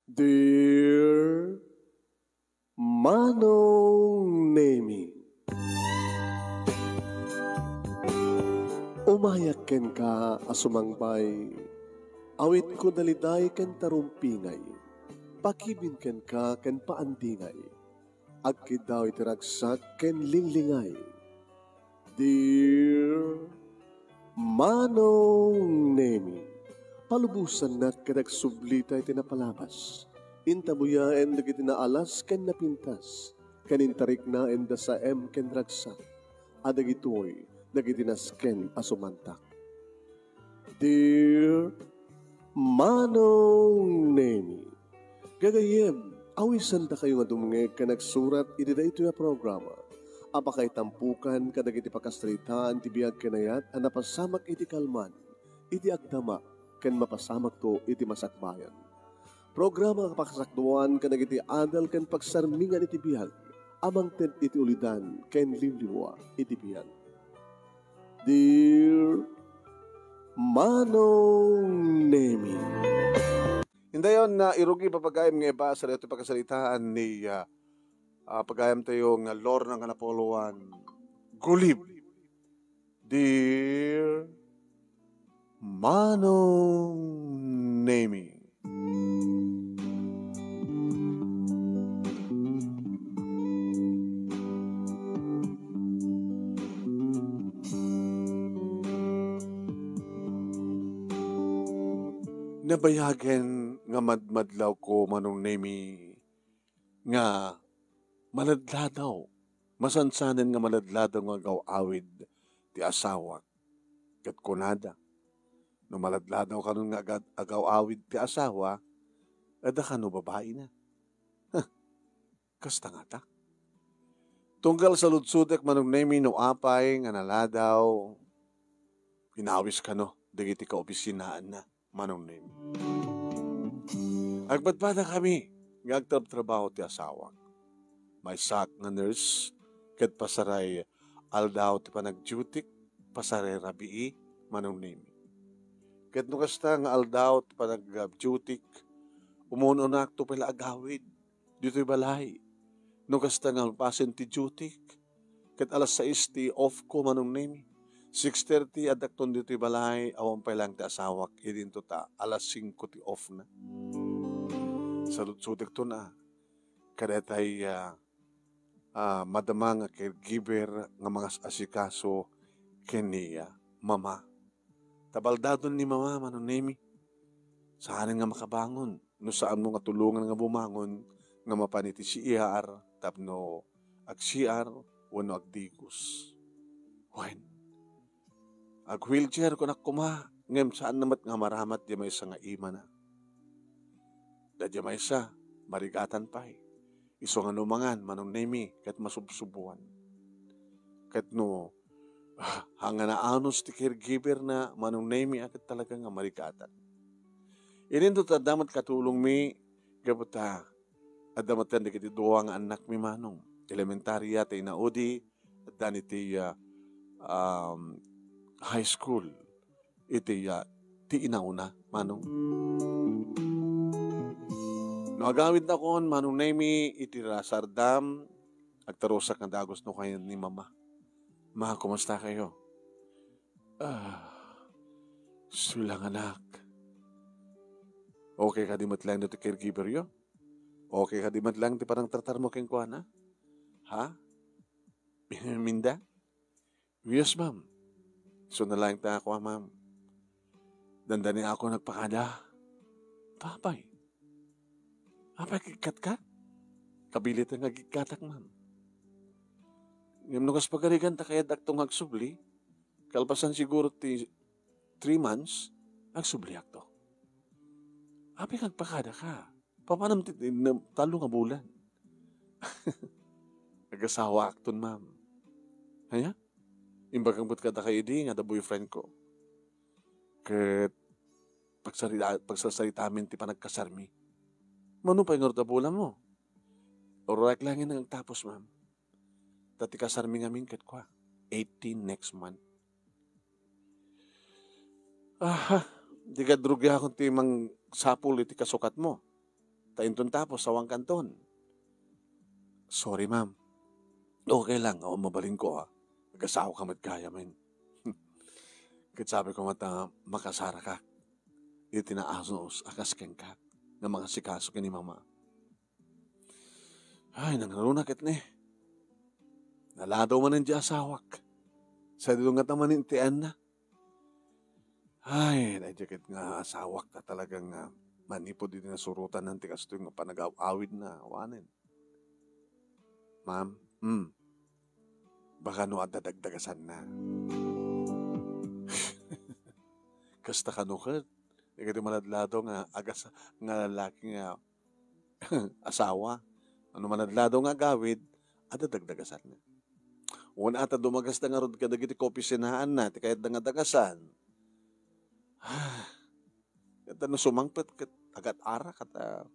Dear Manong Nemi, umayak ken ka asumangbay, awit ko daliday ken tarumpingay, pakibin ken ka ken paandingay, agkid daw itiragsak ken linglingay. Dear Manong Nemi, palubusan na't kadag sublita iti napalabas. Intabuyaen dagiti naalas ken napintas. Kanintarik na enda sa ken ragsak. Adagitoy dagiti nasken asumantak. Dear Manong Nemi, gagayem, awisan ta kayo nga dumngeg ka nagsurat iti dayto nga programa. Apakay tampukan kadagiti pakasritaan ti biag kenayat a napasamak iti kalman, iti agdama ken mapasamak to iti masakbayan. Programa nga pakasakduan kadagiti adal ken pagsarmingan iti biag, amang ted iti ulidan ken liwliwa iti biag. Dear Manong Nemi, Hindayon na irugi papagayam nga iba sa ito pagkasalitaan ni pagayam tayo nga Lord ng Kanapoluan. Gulib. Dear Manong Nemi. Nabayagen nga madmadlaw ko Manong Nemi nga maladladaw, masansanan nga maladladaw nga gawawid ti asawa kat kunada. No maladladaw ka nun nga agawawid ti asawa, ada ka no babae na. Kasta nga ta. Tunggal sa ludsudek Manong Nemi no apay nga naladaw, pinawis ka no, dagiti ka opisinaan na Manong Nemi. Agbadbada kami, nga agtrabaho ti asawa. May sak nga nurse, kat pasaray aldaw ti panagdutik, pasaray rabii, Manong Nemi. Kat no kasta nga aldaw ti panagdutik, umununak to pala agawid, dito'y balay. No kasta nga pasen ti dutik, kat alas 6 ti off ko Manong Nemi. 6:30 adakton dito'y balay, awan pa lang ti asawak, idinto ta, alas 5 ti off na. Salut-sutik to na, kadetay madama nga caregiver nga mga asikaso keniya mama. Tabaldadon ni mama Manong Nemi, saan nga makabangon, no saan mo nga tulungan nga bumangon, nga mapaniti si IR, tapno ag-CR, wano agdigos. Wen, ag-wheelchair ko na kuma, ngem saan namat nga maramat di may isa nga ima na. Da di may isa, marigatan pa eh. Iso nga numangan, Manong Nemi, kat masubsubuan. Kat no, hanga na anos ti caregiver na Manong Nemi, akat talaga nga marigatan. Inin to damat katulong mi, gabuta, adamatan di kiti duwa nga anak mi Manong. Elementarya, tay naudi, at dan iti high school, iti ti inauna, Manong. No agawid na kon, Manong Nemi, iti rasardam, agtarusak na dagos no kayo ni mama. Ma, kumusta kayo? Sulang anak. Okay ka di matlang na ti caregiver yo? Okay ka di matlang ti parang tratar mo keng kuha na? Ha? Minda? Yes, ma'am. So na lang ta ako, ma'am. Dandani ako nagpakada. Papay. Apay kikat ka? Kabilit ang nagikatak, ma'am. Ngayon nukas pagkarigan ta kaya daktong agsubli, kalpasan siguro ti 3 months, agsubli akto. Apay kagpakada ka. Papanam ti talo nga bulan. Nagasawa akton, ma'am. Haya? Imbagang ba't kada kayo di nga da boyfriend ko. Kat pagsasarita amin ti panagkasarmi. Mano pa yung bulan mo? Orak langin ang tapos, ma'am. Tati kasarmi ngamin kat kwa. 18 next month. Di ka drugi akong ti mang sapul iti kasukat mo. Ta Tainton tapos, sawang kanton. Sorry, ma'am. Okay lang, ako mabaling ko ha. Nag-asawa ka kaya men. Kat sabi ko mata, makasara ka. Itinaasos, akas ken ka. Na makasikaso ka ni mama. Ay, nangarunakit ni. Naladaw man ang di asawak. Sa dilungat naman intian na. Ay, najakit nga asawak ka talagang manipod din na surutan ng tikas ito yung panag-awid na wanin. Ma'am, baka no at dadagdagasan na. Kasta ka no ka, ikati manadlado nga agas nga lalaki nga asawa. Ano manadlado nga gawid, at dadagdagasan na. Una ata dumagas na nga rod ka dagiti kopisinaan na, ti kahit nga dagasan. Kata no sumangpet kat agat ara kata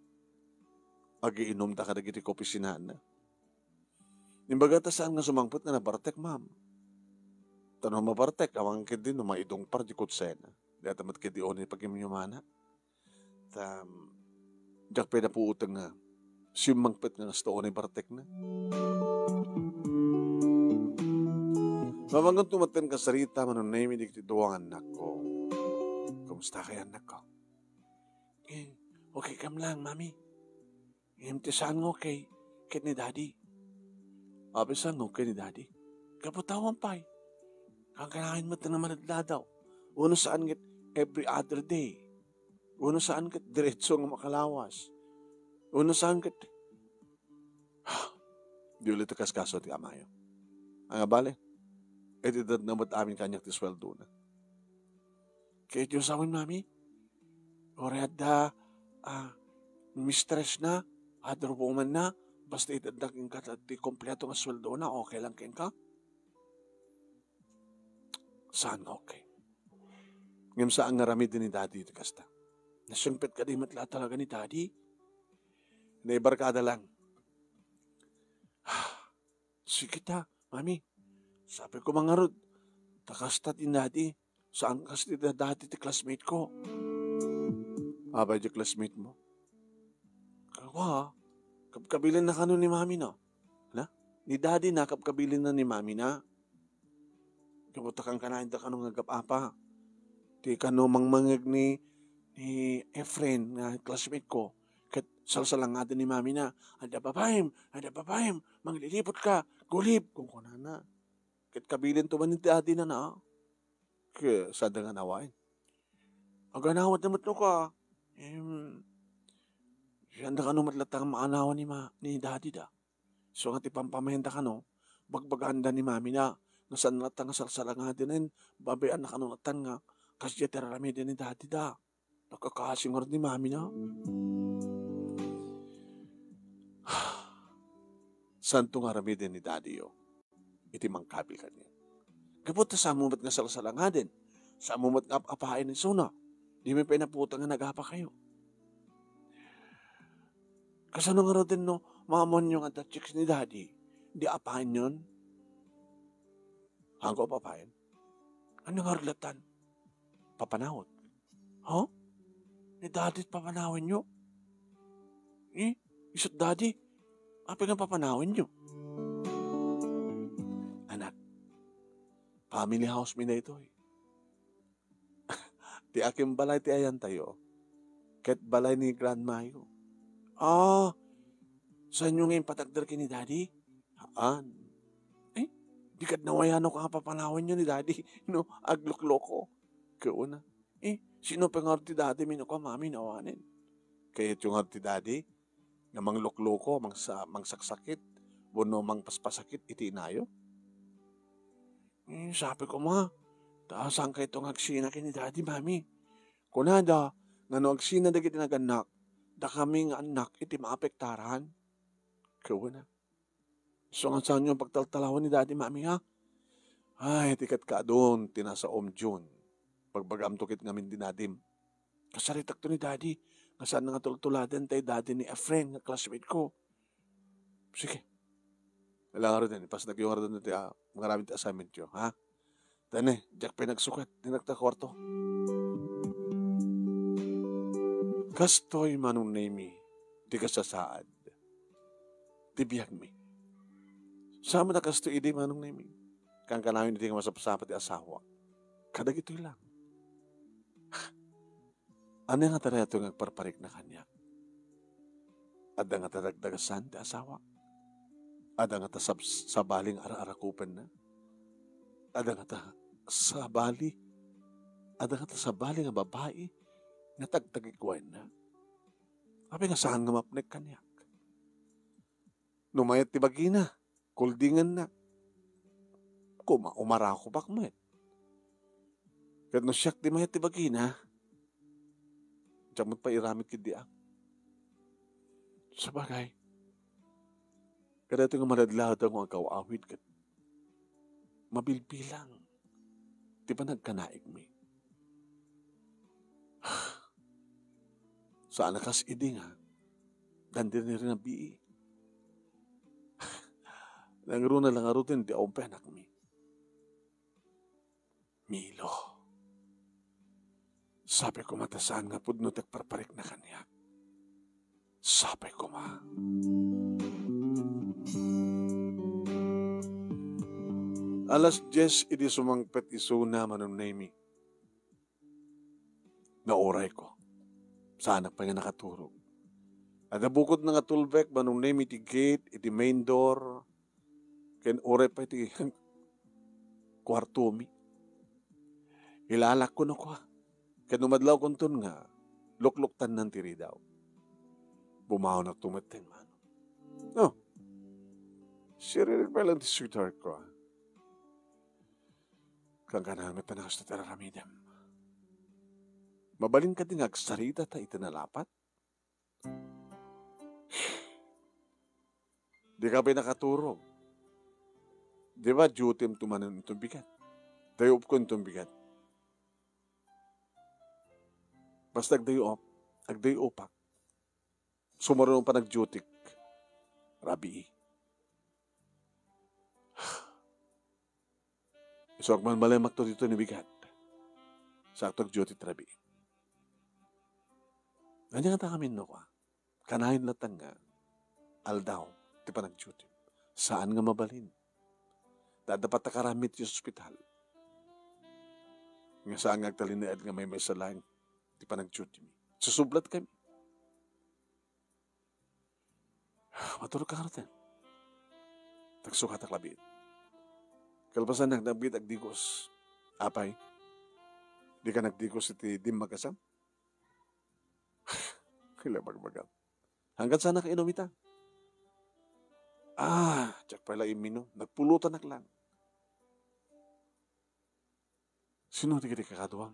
agiinom ta ka dagiti kopisinaan na. Imbaga ta saan nga sumangpet na nabartek, ma'am. Tanong mabartek, awang kedi no maidong par di kutsena. Di atamat kedi oni pagimyumana. Jak pwede po utang nga sumangpet nga sto oni bartek na. Mamangon tumaten ka sarita manunay mi dikti duwang anak ko. Kumusta kaya anak ko? Okay kam lang, mami. Imtisan ngo kay ni daddy. Abisan ngo kay ni daddy. Kaputawan pa'y. Kaganahin mo na manadladaw. Uno saan git every other day. Uno saan git diretso nga makalawas. Uno saan git di ulit kaskaso ti amayo. Ang abale, edidad na mat amin kanyak ti sweldo na. Kaya Diyos amin, mami. Oread da, mistress na, other woman na, basta itadaking ka at kompleto nga sweldo na, okay lang ken ka? Saan okay? Ngayon saan nga ramid ni daddy ito kasta? Nasungpit ka di matla talaga ni daddy? Naibarkada lang. Sige ta, mami. Sabi ko mga rod, takasta ti daddy. Saan kasi dati ti classmate ko? Abay di classmate mo? Kawa, kapkabilin na kano ni mami na? Na? Ni daddy na kapkabilin na ni mami na? Kabutakang kanahin da kano nga gapapa. Ti kano mangmangag ni Efren nga classmate ko. Kat salsalang nga ni mami na, ada papayim, manglilipot ka, gulip, kung kunana. Kat kabilin to man ni daddy na na. Kaya sada nga nawain. Ang ganawat naman no ka. Siyanda ka no matlatang maanawan ni daddy da. So nga ti pampamahenda ka no, bagbaganda ni mami na. Nasan natang salsala nga din babayan na ka no natan nga. Kasi terarami din ni daddy da. Nakakasing ni mami na. Santo nga rami din ni daddy yo. Iti mangkabil ka niya. Kapot sa mumat nga salasala nga din. Sa mumat nga apain ni Sona. Di may pinaputa nga nagapa kayo. Kasano nga rin no, mamon yung at chicks ni daddy. Di apain yun. Hangko papain. Ano nga rilatan? Papanawot. Huh? Ni daddy papanawin nyo? Isot daddy? Apa nga papanawin nyo? Anak. Family house mi na ito eh. Ti aking balay ti ayan tayo. Ket balay ni grandmayo. Saan nyo ngayon patagdar ki ni daddy? Haan. Di kat nawayano ka papanawin nyo ni daddy. No, aglukloko. Kauna. Sino pengar ti daddy mino ka mami nawanin? Kaya yung ti daddy, nga manglukloko, mangsaksakit, buno mangpaspasakit, iti inayo. Sabi ko ma, taasan ka itong agsina kini daddy, mami. Kunada, nga no agsina dagiti naganak, da kami nga anak, iti maapektaran. Kawa na. So nga saan yung pagtaltalawan ni daddy, mami ha? Ay, tikat ka doon, tinasa June. Pagbagam tukit ngamin dinadim. Kasaritak to ni daddy, nga saan nga tultuladan tayo daddy ni Efren, nga classmate ko. Sige. Kailangan rin din, pas nagyungar doon natin, mga raming assignment yun, ha? Tane, Jack pinagsukat, dinagta kwarto. Kastoy manong name ti kasasaad. Ti biyag mi. Sama na kasto idi manong nemi. Kang kanayon iti nga masapasapat ti asawa. Kadag ito'y lang. Ano nga tayo ito nga parparik na kanya? Ada nga tadagdagasan ti asawa. Ada nga ta sabaling ara-arakupen na. Ada nga ta sabali. Ada nga ta sabali nga babae nga tagtagigwain na. Sabi nga saan nga mapnek kanyak? Numayat ti bagina, kuldingan na. Umara ko bakmet. Kat no siyak ti mayat ti bagina, jamot pa iramit kidiak. Sabagay, kada ito nga madadlaw ito nga kawawid kat mabilbilang. Di ba nagkanaig mi? Saan nakas idi nga, dandir ni rin ang bii. Nangro na lang arutin, di akong penak mi. Milo. Sabi ko matasaan nga pudno parparik na kanya. Sabi ko ma. Alas 10 idi sumangpet isuna manon nemi. Naoray ko. Sana pa nga nakaturog. At nabukod na nga tulbek manong nemi iti gate, iti main door. Ken oray pa iti kwarto mi. Ilalak ko na ko. Ken umadlaw konton nga, lukluktan ng tiri daw. Bumaw na tumaten man. No. Siririg pa lang ti sweetheart ko. Kang kanamit na nakas na tararamidem. Mabalin ka din agsarita ta itinalapat. Di ka ba nakaturog? Di ba duty mo tumanan itong bigat? Dayop ko itong bigat. Basta agdayopak. Sumarunong pa nag-duty. Rabi. So, agman malamak to dito ni bigat. Sa aktog duty trabi. Ganyan nga kami no ka. Kanahin latang nga. Aldaw. Di pa nag-duty. Saan nga mabalin? Dapat nakaramit yung ospital. Nga saan nga agtalinaad nga may salang. Di pa nag-duty. Susublat kami. Matulog ka natin. Tagsukat ang labit. Kalpasan nagbit agdigos. Apay, di ka nagdigos iti dim magasam? Kila bagbagal. Hanggang sana ka inumita. Tsak pala imino. Nagpulutan ak lang. Sino di ka di kakaduam?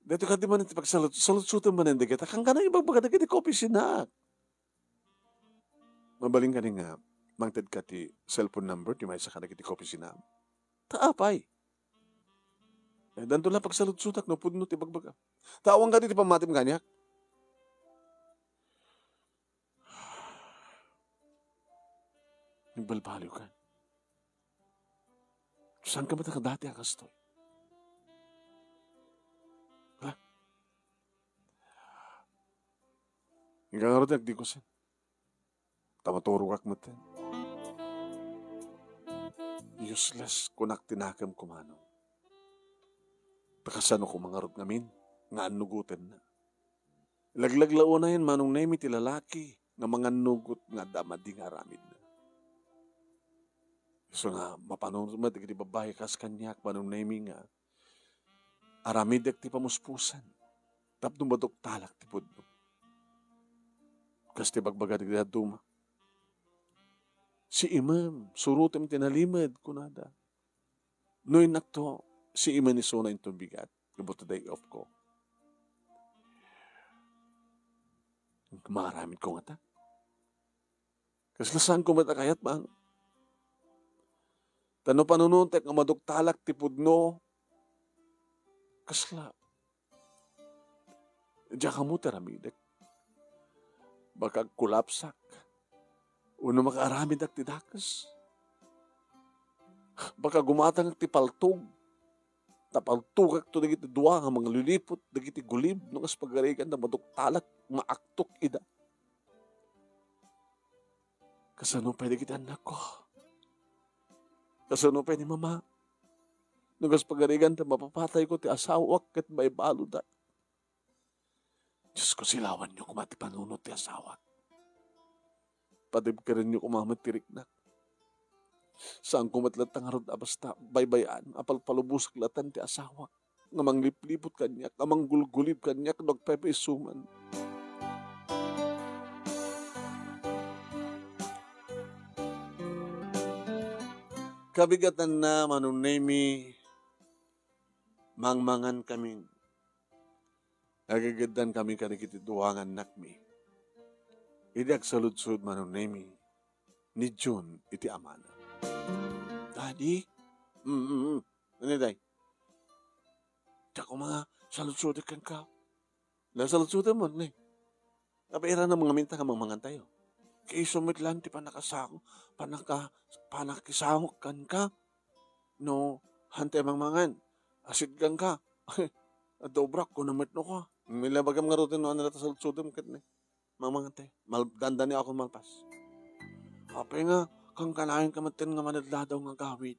Dito ka di man iti pagsalut. Salut-sutan man hindi kita. Kang ka na ibagbaga na kiti kopi sinak. Mabaling ka nga. Mangted ka ti cellphone number, di may sa ka na kiti kopi sinam. Taapay. Dan lang pagsalut-sutak, no pudno ti bagbaga. Tawang ka ti pamatim kanyak. Nagbalbaliw ka. Saan ka ba ta dati akastoy? Ha? Hinggang nga rin, di ko sin. Tamaturo kak matin. Useless kunak tinakam kumano. Takasano ko mga rot ngamin, nga anugutan na. Laglaglao na yan, manong nemi ti lalaki, nga mga nugot nga damadi nga aramid na. So nga, mapanong rumad, di babae kas kanyak, manong nemi nga, aramid ak ti pamuspusan, tapno madok talak ti pudno. Kas ti bagbaga di duma. Si Imam, surutem tinalimad kunada. Noy nakto, si Imam ni Sona itong bigat. About the day off ko. Maramid ko nga ta. Kaslasan ko matakayat man. Tano panununtek nga maduktalak tipudno. Kasla. Diyan ka mo taramidek. Baka kulapsak. Uno makaaramid ak tidakas. Baka gumatang ti paltog. Tapaltukak to dagiti duwa nga mga lulipot, dagiti gulib, nung as pagarigan na maduktalak, maaktok ida. Kasano pwede kita anak ko? Kasano pwede mama? Nung as pagarigan na mapapatay ko ti asawak kat may baludan. Diyos ko silawan niyo kumati panunot ti asawak. Padib ka rin niyo kumamatirik na. Saan kumatlat ang harod basta baybayan, apal palubusak latan ti asawa. Ngamang liplipot kanyak, ngamang gulgulib kanyak, nagpepesuman. Kabigatan na manunemi, mangmangan kami. Nagagadan kami kanikitituangan nakmi. Idi agsaludsud manunemi, ni June iti amana. Daddy? Ano day? Tsaka mga salutsudik kan ka. Nasalutsudan mo, ne? Kapaira na mga minta ka mangmangan tayo. Kaya sumitlan ti panakasako, panakisahok kan ka. No, hante mangmangan. Asid kan ka. Dobrak ko namat no ka. Milabagam nga rutin no, nalata salutsudan kat ne. Mangmangan tayo. Dandani ako malpas. Kapay nga, kang kanayon kamatin nga manadladaw nga gawid.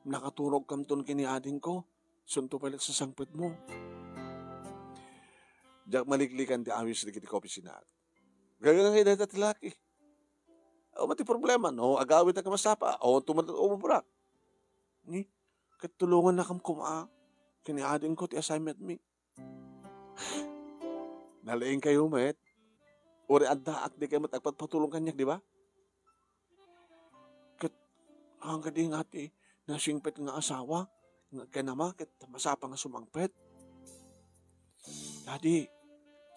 Nakaturog kamton kini ading ko, sunto palit sa sangpit mo. Diyak maliklikan ti awis di kiti kopi sinat. Gagawin nga idaya ti laki. O mati problema, no? Agawid na kamasapa, o tumatad o mabrak. Ni, katulungan na kam kuma, kini ading ko ti assignment mi. Nalaing kayo, met. Uri addaak di kayo matagpatulong kanyak, di ba? Ang kading ati, nasingpet nga asawa, nga kanama, kat masapa nga sumangpet. Daddy,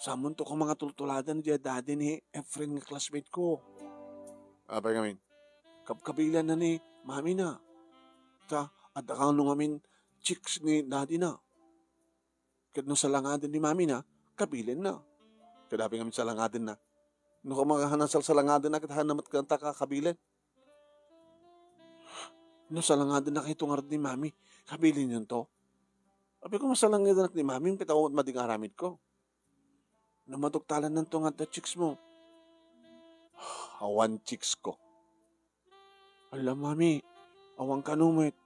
samon to ko mga tultuladan diya, daddy ni Efren nga classmate ko. Abay ngamin? Kabilan na ni mami na. Ta, adakang nung amin, chicks ni daddy na. Kat nung salangadan ni mami na, kabilan na. Kadabi ngamin salangadan na. Nung kumakahanasal salangadan na, kat hanamat kanta ka kabilan. No, salangadan na kayo tungarad ni mami. Kabilin yun to. Sabi ko, masalangadan ni mami, pitawang at mading aramid ko. No, maduktalan ng tungad na chicks mo. Awan chicks ko. Alam, mami, awang kanumit.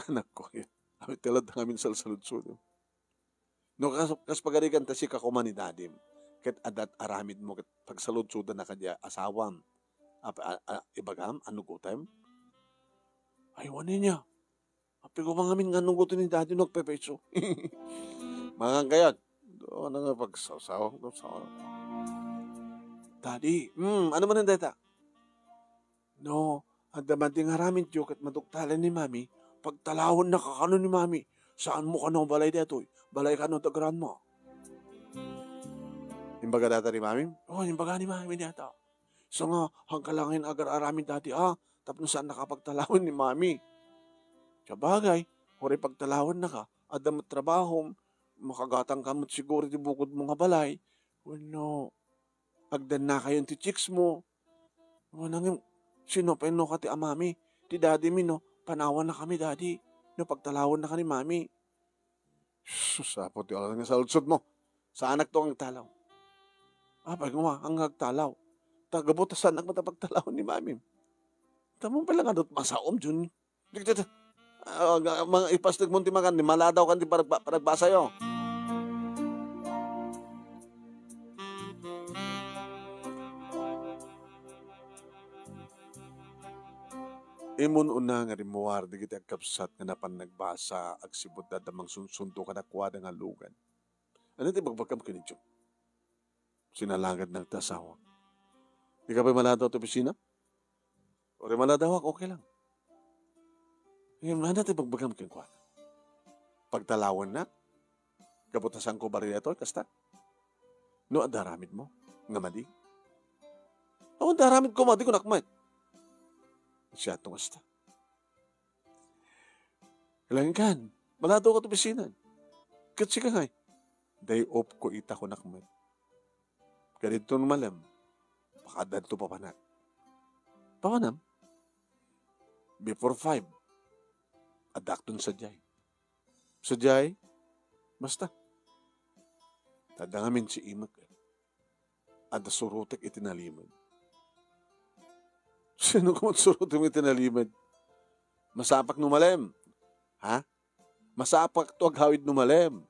Anak ko yun. Kami tilad na kami salsalud-sud. No, kas pagarigan ta si kakuman ni dadim. Kat adat aramid mo, kat pagsalud-sudan na kadya asawam. Ibagam, ano ko time? Aywan niya. Api ko mga min nga nung gusto ni daddy nagpepeso. Mga gayad. Doon nga pagsasawang. Daddy, ano man ang data? No, ang damading haramin tiyo kat maduktalan ni mami, pagtalahon na kakano ni mami, saan mo ka nung balay dito? Balay ka nung tagaran mo. Yung baga data ni mami? Oo, yung baga ni mami data. So nga, hangkalangin agar aramin dati, tapos saan nakapagtalawin ni mami. Sa bagay, kung pagtalawin na ka, adam at trabaho, makagatang kamot siguro di bukod mga balay. Well, agdan na kayo ti chicks mo. Nanging, sino pa ka ti amami? Ti daddy mi, no? Panawan na kami, daddy. No, pagtalawin na ka ni mami. Susapot ti alam nga sa lutsod mo. Sa anak to ang talaw. Pag nga, ang agtalaw. Tagabuta sa anak matapagtalaw ni mami. Tamang pala nga doon, masaom dyan. Mga ipastig mo ti makan, maladaw kan ti paragbasa yo. Imon una nga rimuar, di kita agkapsat nga napan nagbasa, agsibot da damang sunsundo ka nakwada nga lugan. Ano ti bagbagkam ka ni Diyo? Sinalangad ng tasawa. Di ka pa maladaw ito pisina? O rin maladawak, okay lang. Ngayon, natin pagbagam kang kwa. Pagtalawan na, kaputasan ko bari ito, kasta. No, daramid mo, nga madi. O, daramid ko, madi ko nakmat. Siya itong kasta. Kailangan kan, maladaw ka ito pisinan. Katsi ka ngay. Day off ko ita ko nakmat. Ganito malam, pakadad to papanat. Papanam? Before 5, adak dun sa jay. Sa jay, basta. Tadangamin si imak. Ada surutek itinalimad. Sino ka surutek mo itinalimad? Masapak numalem. Ha? Masapak to aghawid numalem.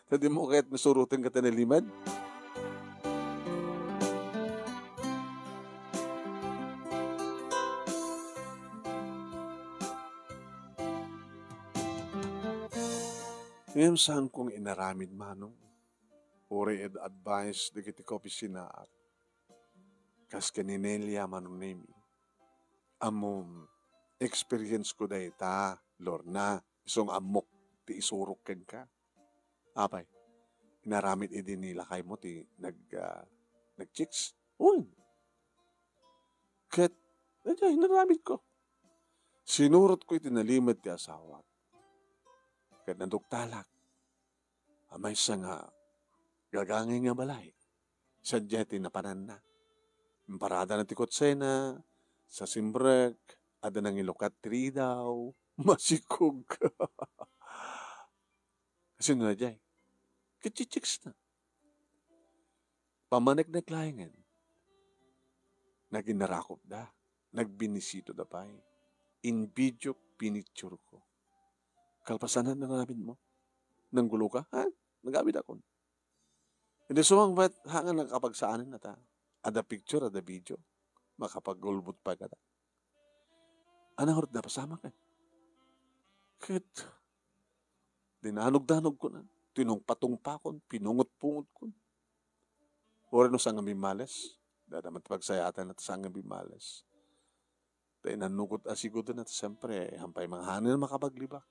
Tadi mo kahit nasurutin ka tinalimad? Ngayon saan kong inaramid manong? Uri ed advice di kiti ko pisinaat. Kas kaninelya manong nemi. Amom experience ko da ita, Lorna, isong amok ti isurok ken ka. Apay, inaramid idin nila kay mo ti nag-chicks. Uy! Kat, inaramid ko. Sinurot ko itinalimad ti asawa. Kat nanduktalak. Amay sa nga gagangay nga balay. Sadya tinapanan na. Parada na ti kotsena, sa simbrek, ada nang ilokat tri daw, masikog. Kasi na jay, kichichiks na. Pamanek na klayangan. Naginarakop da. Nagbinisito da pa'y. In video, pinicture ko. Kalpasanan na namin mo. Nanggulo ka? Ha? Nagabit ako. Hindi sumang ba't hangan nakapagsaanin na ta? Ada picture, ada video. Makapag-gulbot pa ka ta. Anang horot na pasama ka? Kit, dinanog-danog ko na. Tinong-patong-pakon, pinungot-pungot ko. Ora no sang males. Dadamat pagsayatan at sang males. Tayo nanukot asigod na at siyempre, hampay mga hanin makapaglibak.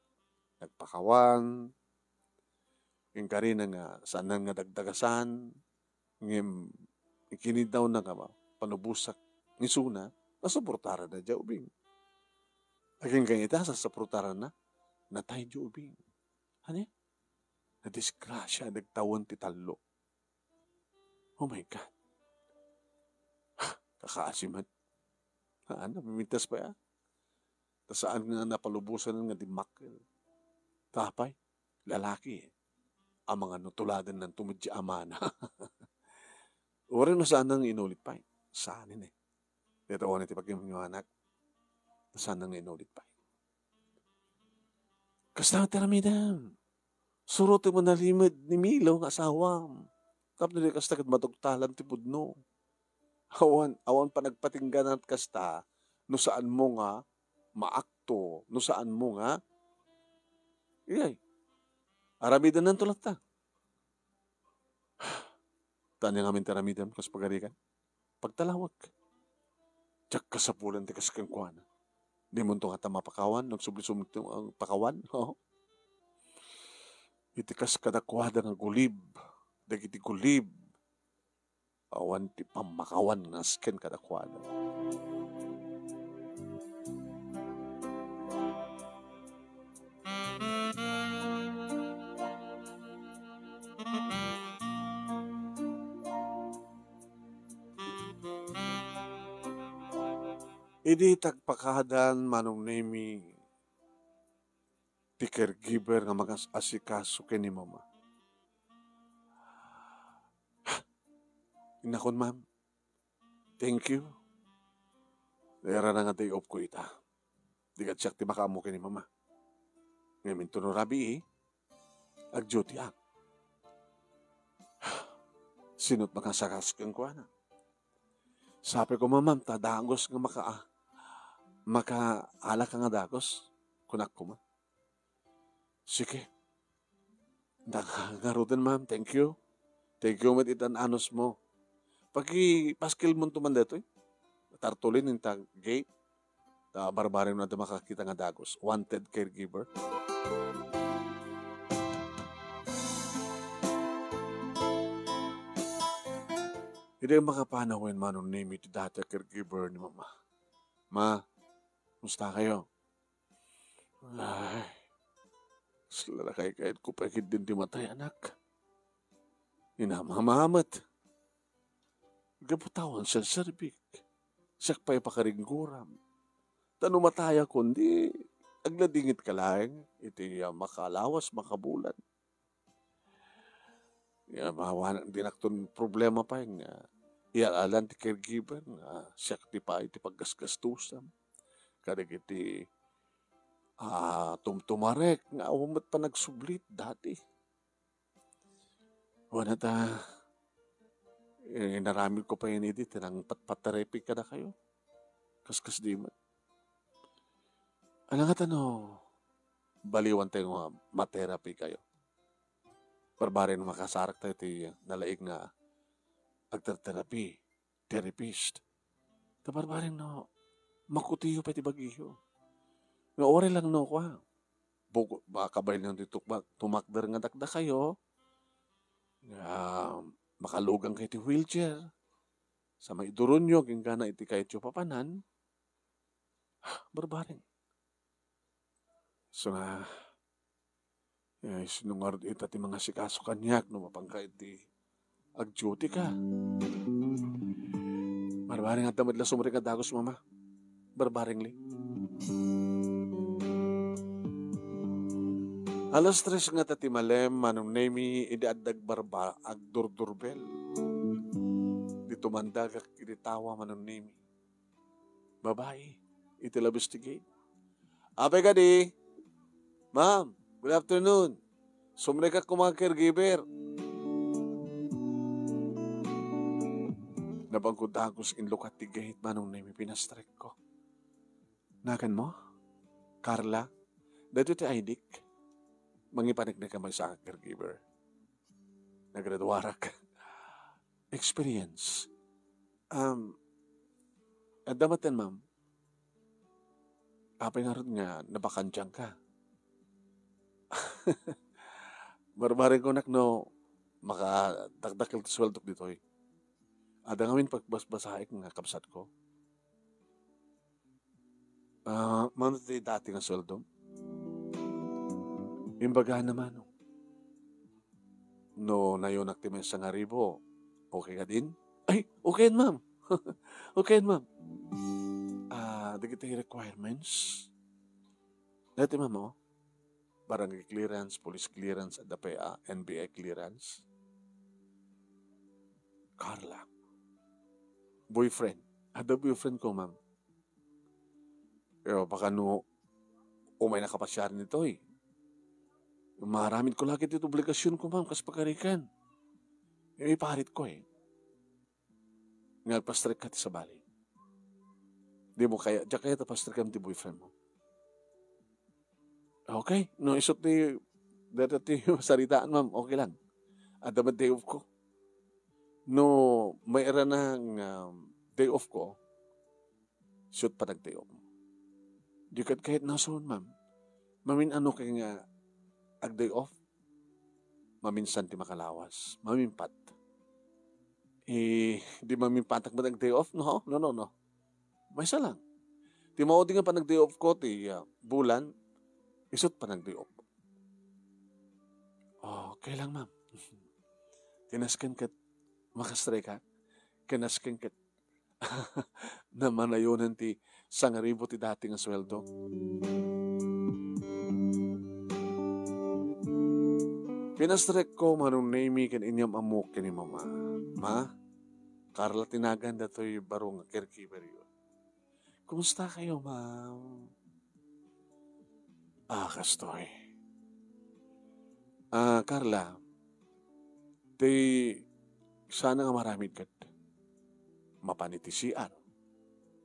Nagpakawan, yung ka rin nga saan nga dagdagasan, ngim ikinid daw na nga panubusak ni Suna, nasuportara na dya ubing. Aging ganita, sasaportara na, natay dya ubing. Hani? Na-disgrasya, nagtawan ti talo. Oh my God. Kakaasiman. Ano, mimintas pa ya? Saan nga napalubusan nga di makil? Tapay, lalaki eh. Ang mga nutuladan ng tumudya amana. Uri no saan nang inulit pa eh. Saanin eh. Dito ko niti pag-imanganak. Saan nang inulit pa eh. Kasta taramidam. Surutin mo nalimad ni Milo ng asawam. Kapag nila kasta kat matugtalan ti pudno. Awan pa nagpatinggan at kasta no saan mo nga maakto, no saan mo nga iyay. Aramidan ng tulat ta. Tanya nga mintaramidan kas pagarikan. Pagtalawag. Tsak kasapulan ti kaskangkuan. Di mo itong hata mapakawan, nagsubli-subli ang pakawan. Oh. Itikas kadakwada nga gulib. Dagiti gulib. Awan ti pamakawan nga sken kadakwada. Idi tagpakadan manong nemi ti caregiver nga mag-asikaso ken ni mama. Inakon ma'am, thank you. Dara na nga day off ko ita. Di ka tsak ti makamo ken ni mama. Ngayon to no rabi eh. Ag-duty ak. Sinot makasakas kang kuana. Sabi ko mamam, tadagos nga makaala ka nga dagos. Kunak ko ma. Sige. Nagarutan ma'am, thank you. Thank you mat itan anos mo. Pagi paskil mo tuman dito eh. Tartulin yung tag gate. Barbarin mo na makakita nga dagos. Wanted caregiver. Hindi makapanawin man ang name ito dati caregiver ni mama. Ma, musta kayo? Ay, lalakay kahit ko pagkid din di matay anak. Inamamamat. Gabutawan siya serbik. Siyak pa'y pakaringguram. Tanong mataya kundi agladingit ka lang, iti makalawas, makabulan. Mahawanan din akton problema pa yung ialan ti caregiver nga siya ti pa iti paggasgastusan. Kadag iti tumtumarek nga umat pa nagsublit dati. Wala ta, naramid ko pa yun iti, tinang patpaterepi ka na kayo. Kaskas di man. Alam nga baliwan tayo nga materapi kayo. Barbari na makasarak tayo iti nalaig nga agter-therapy, therapist. Ta barbari makutiyo pa iti bagiyo. Nga ore lang kwa. Baka ba yun tumakder nga dakda kayo. Makalugang kayo iti wheelchair. Sa maiduron nyo, gingana iti kayo tiyo papanan. Barbaring. So nga, sinungar ita ti mga sikaso kanyak no mapangka iti ag-duty ka. Barbaring at damadla sumuri ka dagos mama. Barbaring li. Alas 3 nga tati malem, manong nemi, idiadag barba, agdurdurbel. Di tumandag, iritawa manong nemi. Babae, itilabistigate. Apay ka di, ma'am, good afternoon. Sumre ka kumang caregiver. Nabangkudagos inlokat ti gate, manong nemi, pinastrek ko. Nakan mo? Carla, dito ti Aidik. Mangipanik na kamay sa caregiver. Nagradwarak. Experience. Damatan, ma'am. Apay nga rin nga, nabakandyang ka. Barbarin ko makadagdakil ti sweldo dito eh. Ada ngamin pagbasbasaik nga kapsat ko. Mano ti dati nga sweldo? Imbaga naman, nayunak ti may 1,000, okay ka din? Ay, okay ma'am. Okay ma'am. Dagiti requirements. Dati ma'am, barangay clearance, police clearance, at NBI clearance. Carla. Boyfriend. Ada boyfriend ko ma'am. Pero baka umay nakapasyar nito eh. Maramid ko lagi dito obligasyon ko, ma'am, kas pagkarikan. Iparit ko eh. Nagpastrek ka ti sa bali. Di mo kaya, diya kaya tapastrik ka ti boyfriend mo. Okay, isot ti, dito ti saritaan, ma'am, okay lang. At the day off ko. May era ng day off ko, shoot pa nag-day off mo. Di kahit nasoon, ma'am. Mamin kaya nga, ag-day off, maminsan ti makalawas, mamimpat. Di mamimpat ba nag-day off? No. May isa lang. Ti maudi nga pa nag-day off ko, ti bulan, isot pa nag-day off. Okay lang, ma'am. Kinaskan kat, makastray ka, kinaskan kat, na manayonan ti 1,000 ti dating ang sweldo. Pinastrek ko manong name kan inyong amok ni mama. Ma, Carla tinagan dato'y barong caregiver yun. Kumusta kayo, ma'am? Kastoy. Carla, sana nga maramid kat mapanitisian.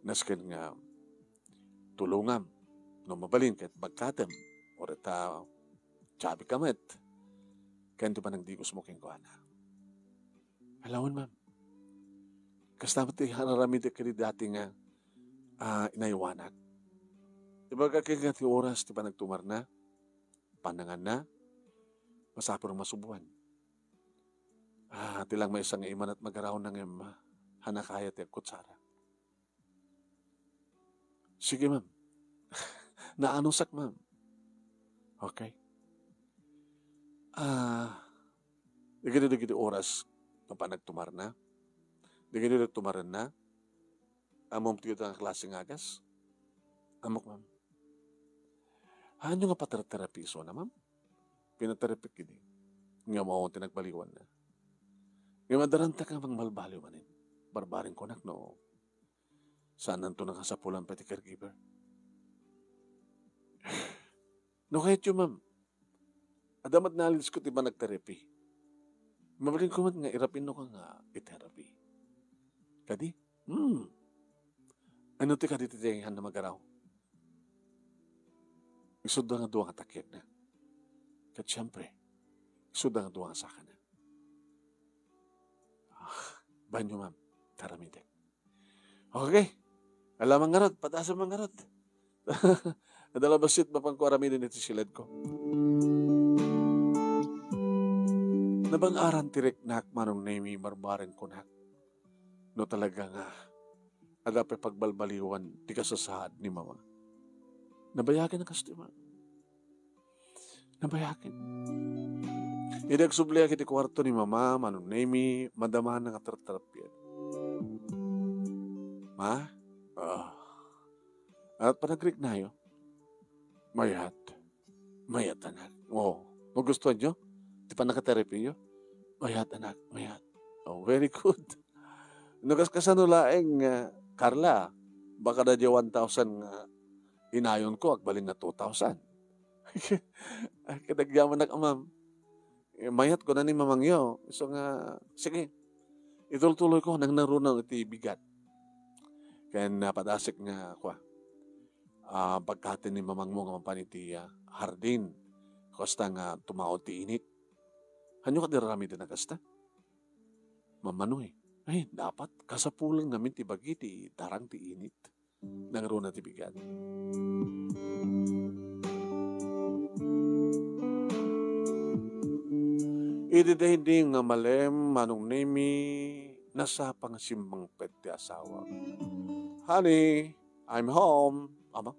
Nasken nga tulungam no mabalin kat bagkatem o reta chabi kamet. Kaya pa nagdigos mo keng kuana. Alawin, ma'am. Kastamat hanaramid ka dati nga inaiwanan. Diba kakagati oras di pa nagtumar na, panangan na, masapor masubuan. Tilang may isang iman at magaraw ng hanakaya ti kutsara. Sige, ma'am. Naanusak, ma'am. Okay. Digiti oras na pa nagtumar na. Digiti nagtumaran na. Amom tiyo ang klaseng agas. Amok, ma'am. Hanyo nga paterapiso na, ma'am. Pinaterapik kini. Nga mo tinagbaliwan na. Nga madaranta ka mang malbaliw manin. Barbaring konak, no? Saan nanto nakasapulan pati caregiver? No, kahit yun, ma'am. Adamat nalis ko tiba nagterapi. Mabalin ko man nga, irapin no ka nga iterapi. Kadi? Ano ti ka dititihan na magaraw? Isod nga duwa nga takip na. Kat siyempre, isod nga duwa nga saka na. Banyo, ma'am. Taramidek. Okay. Alam ang ngarot. Pataas ang mga ngarot. Nadalabasit mapang ko aramidin ito silad ko. Nabang aran tirek nak manong nami marbarin ko nak. No talaga nga. Agapay pagbalbaliwan di kasasaad ni mama. Nabayagan ang kastima. Nabayagan. Idag subliya kiti kwarto ni mama, manong nemi, madamahan ng atratrapyan. Ma? At panagrik na yo. Mayat. Mayat, anak. Magustuhan nyo? Di pa nakaterapi yo? Mayat, anak. Mayat. Very good. Nagaskasano laeng, Carla, baka na di 1,000 inayon ko, agbalin na 2,000. Kadagyaman na ka, ma'am. Mayat ko na ni mamangyo. So nga, sige, ituloy ko, nang narunan iti bigat. Kaya napadasik nga ako. Pagkatin ni mamang mo nga mapaniti hardin. Kasta nga tumao ti init. Hanyo ka dirami din na kasta? Mamano eh. Ay, dapat kasapulang namin ti bagi ti tarang ti init. Nangaroon na ti bigat. Ididahiding nga malem manong nemi nasa pangasimbang pet ti asawa. Honey, I'm home. Ama?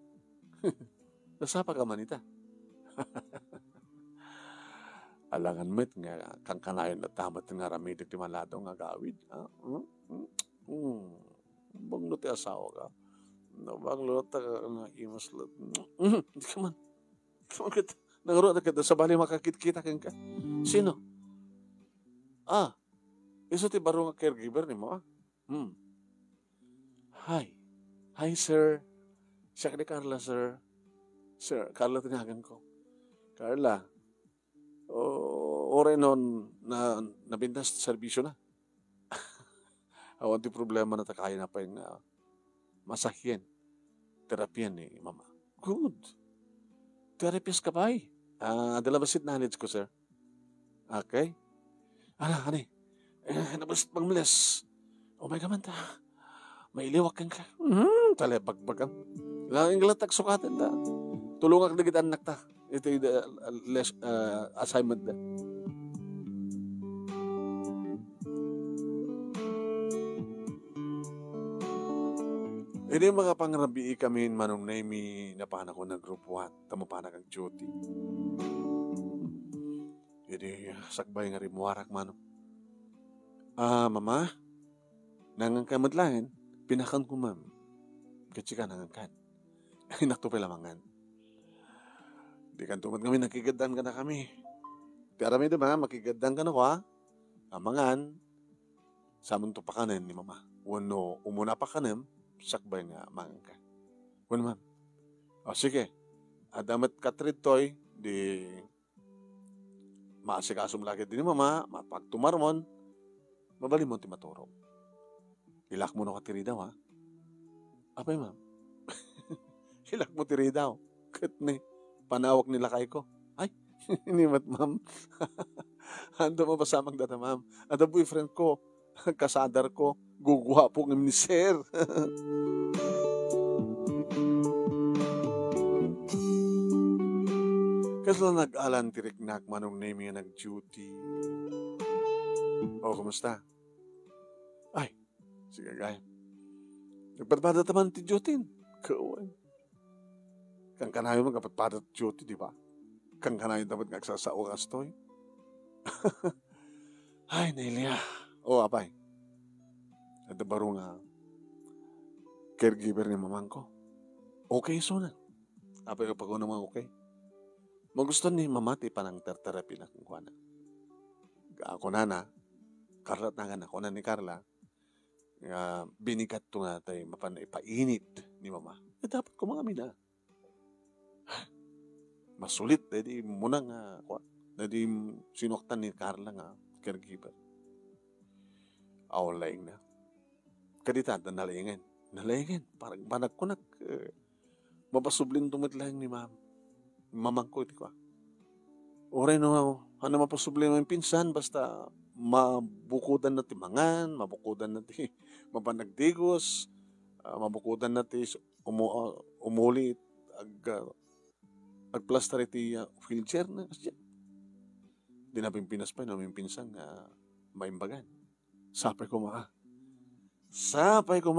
Nasa pa ka manita? Alangan met nga kang kanayon na tamat nga ramidik ti malado nga gawid. Banglo ti asawa ka. Banglo ta nga imaslat. Hindi ka man. Nangaro na kita sa bali makakit-kita ka. Sino? Iso ti baro nga caregiver ni mo. Hi, sir. Siya ka ni Carla, sir. Sir, Carla tinahagan ko. Carla, ore noon na nabintas serbisyo na. Awan ti problema na takaya na pa yung masahyan. Terapiyan ni mama. Good. Therapist ka ba eh? Dalabasit knowledge ko, sir. Okay. Hani. Nabasit pang meles. Oh my God, may iliwak ka. Talebag-bagang. Langing galatag sukatan ta. Tulungan ka na kita anak ta. Ito yung assignment na. Ini mga pangrabi kami manong nami na paana ko na group 1. Tamo paana kang duty. Ini sakbay nga rimuwarak manong. Mama, nangangkamad lain, pinakan ko ma'am. Kasi ka nangangkan. Ay, naktupi lamangan. Di kan tumad kami, nakigadan ka na kami. Pero may diba, makigadan ka na ko ha. Amangan, saman to pa kanin ni mama. Wano, umuna pa kanin, sakbay nga mangan ka. Wano ma'am. Sige, adamat katrid toy, di maasikasum lagi din ni mama, mapagtumarmon, mabali mo ti maturog. Ilak mo na katiri daw ha. Apay ma'am. Hilak mo tiri daw. Kat ni, panawak nila kay ko. Ay, inimat ma'am. Ando mo pasamang data ma'am. Ada boyfriend ko, kasadar ko, gugwapo ng ni sir. Kasla nag-alan tiriknak manong name nga nag-duty. Kumusta? Ay, sige gaya. Nagpadpada taman ti duty. Kawan. Kang kanayo magkapatpada ti duty, di ba? Kang kanayo dapat nagsasao ka stoy. Ay, Nelia. Apay. At baro nga caregiver ni mamang ko. Okay, so na. Apay kapag ko naman okay. Magusto ni mamati pa ng terapi na kung kuha na. Ako na, Carla at nangan ako na ni Carla, binikat to nga tayo mapanipainit ni mama. Dapat ko mga mina. Masulit, di muna nga, di sinuktan ni Carla nga, caregiver. Awalaing na. Kadita, nalaingin. Parang banag ko mapasublin tumitlang ni mamang ko, iti ko. Oray no, ano mapasublin mo yung pinsan, basta mabukudan na ti mangan, mabukudan na ti mapanagdigos, mabukudan na ti umulit, agplaster iti wheelchair na. Kasi di na pimpinas pa, yung pinsan maimbagan. Sapay ko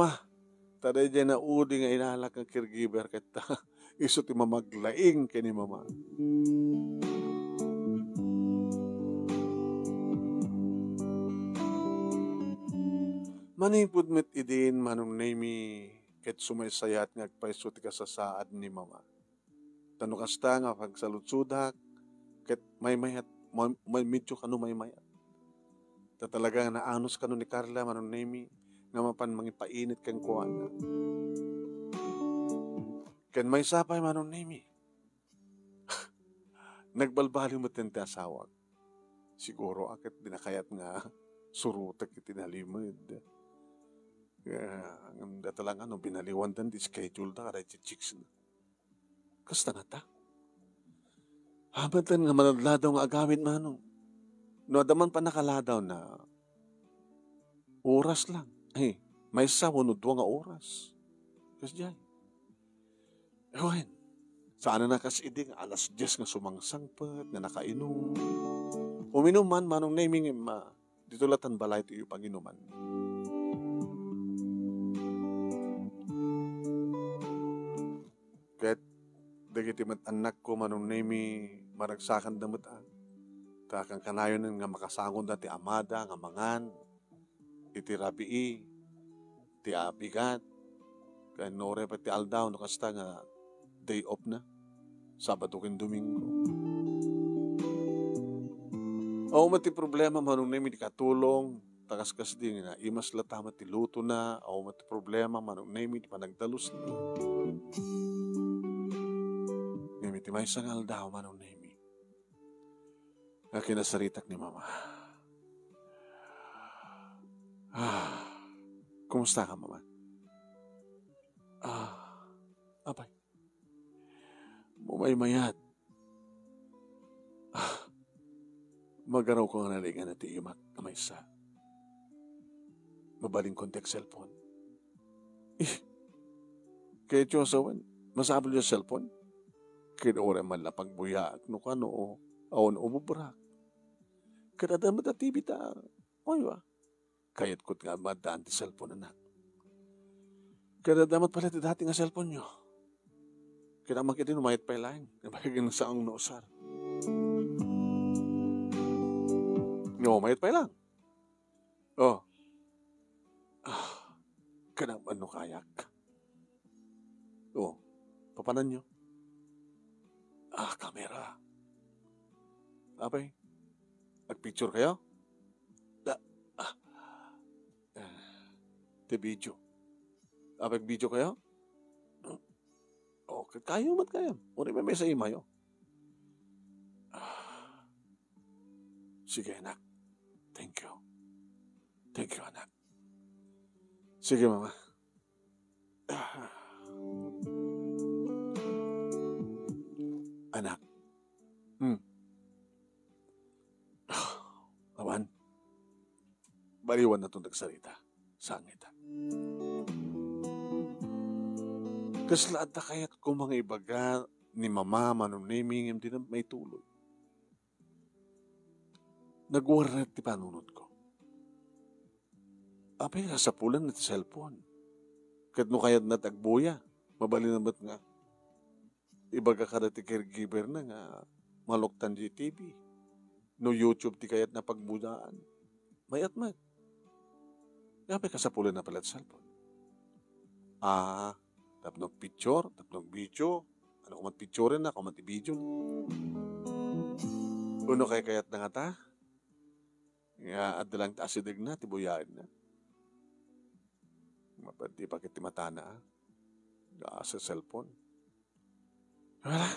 Taday dyan na udi nga inalak ang caregiver kita. Iso ti mamaglaing kini mama. Manipod met idin manong nami ket sumaysayat nga agpaiso ti kasasaad ni mama. Tano kasta nga pagsalutsudak ket may medyo kano mayat. Talaga naanos kano ni Carla manong nami nga mapan mangipainit kang kuana. Ken may sapay manong nami. Nagbalbali mo tente asawag. Siguro akit dinakayat nga surutak itinalimod. Ang datalang binaliwan dan di schedule da karay chicks na. Kasta nga ta. Habatan nga manadladaw nga agamit manong. No adaman pa nakaladaw na oras lang. May sawunod nga oras. Kasi dyan. Ewan. Sana na kasiding alas 10 nga sumangsangpat, nga nakainom. Uminom man, manong naming dito latan balay ito yung panginuman. Kahit dagiti anak ko manong nami maragsakan damit takang kanayon nga makasangon dati amada, nga mangan, iti rabii, ti abigat, kaya nore pa ti aldaw, nakasta nga day off na, Sabado ken Domingo. O mati problema manong nami di katulong, takas din na imas latama ti luto na, o mati problema manong nami di panagdalus na. Nami ti may sangal daw manong nami. Nga kinasaritak ni mama. Kumusta ka, mama? Abay. Mumaymayat. Magaraw ko nga nalingan na ti imak na may sa. Mabaling kontek cellphone. Kaya Josawan, masabal yung cellphone. Kaya ora man lapag buya no kano o awon umubrak. Kaya damat at TV ta. Oy wa. Kayat ko't nga madaan ti cellphone anak. Kaya damat pala ti dati nga cellphone nyo. Kaya makita numayat pa ilang. Nabagin sa ang noosar. No, mayat pa ilang. Oh. Kaya ano kayak. Oh. Papanan nyo. Kamera. Abay. Nag-picture kayo? Te video. Abay, video kayo? Okay, kayo mat kayo. Uri may sa imayo. Sige, anak. Thank you. Thank you, anak. Sige, mama. Anak. Awan. Baliwan na itong nagsalita. Sangita. Kaslaad na kaya't kung mga ibaga ni mama manunimingim din may tuloy. Nagwarat ti panunod ko. Apay nga sa pulan na ti cellphone. Kat no kaya't natagbuya. Mabali naman nga. Ibaga ka na ti caregiver na nga maluktan di TV. No YouTube ti kaya't napagbudaan. Mayat mat. Apay ka sa pulan na pala ti cellphone. Tapnog picture, tapnog video, Ano kumat picture na, kumat i-video. Uno kayat na nga ta. Nga adalang taasidig na, tibuyain na. Mapadi pa kiti mata na. Sa cellphone. Wala.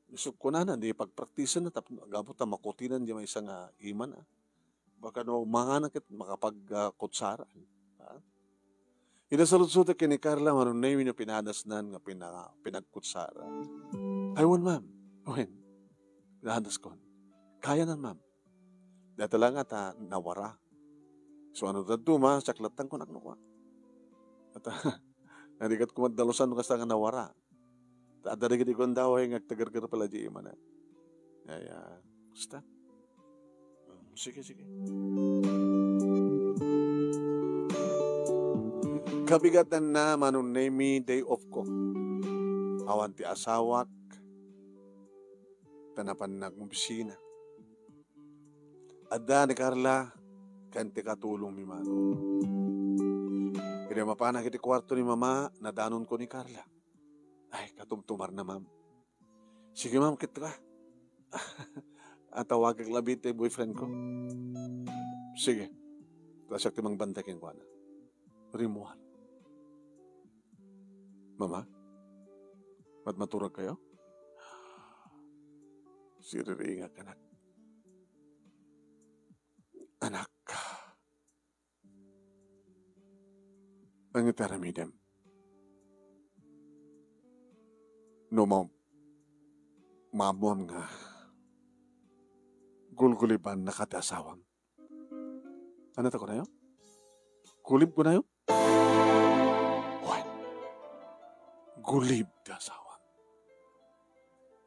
Gusto ko na, di pagpraktisan na, gabot na makutinan di may isang iman. Baka no, mga nakit makapagkutsaran. Inasalud-suda kini Carla, manong na yung pinadasnan nga pinagkutsara. Aywan, ma'am. Aywan. Pinadas ko. Kaya na, ma'am. Dito lang at nawara. So ano dito, ma, saklatan ko naknukwa. At nadigat ko madalusan ko sa nga nawara. At darigit ko ang daway nga tagar-gar pala di iman na. Ay, basta. Sige. Kabigatan na manong name day off ko. Awan ti asawak. Tanapan na kumbisina. Adda ni Carla, kanti katulong mi mano. Kaya mapana kiti kwarto ni mama, nadanon ko ni Carla. Ay, katumtumar na, ma'am. Sige, ma'am, kit ka. At tawag kang labit boyfriend ko. Sige. Tapos timang bantakin ko na. Rimuhan. Mama? Maturag kayo? Siriringa ka, anak. Anak. Ang itaramidem. No, mamuam nga. Gulguliban na katasawam. Ano ko na yun? Kulib ko na yun? Gulib da asawam.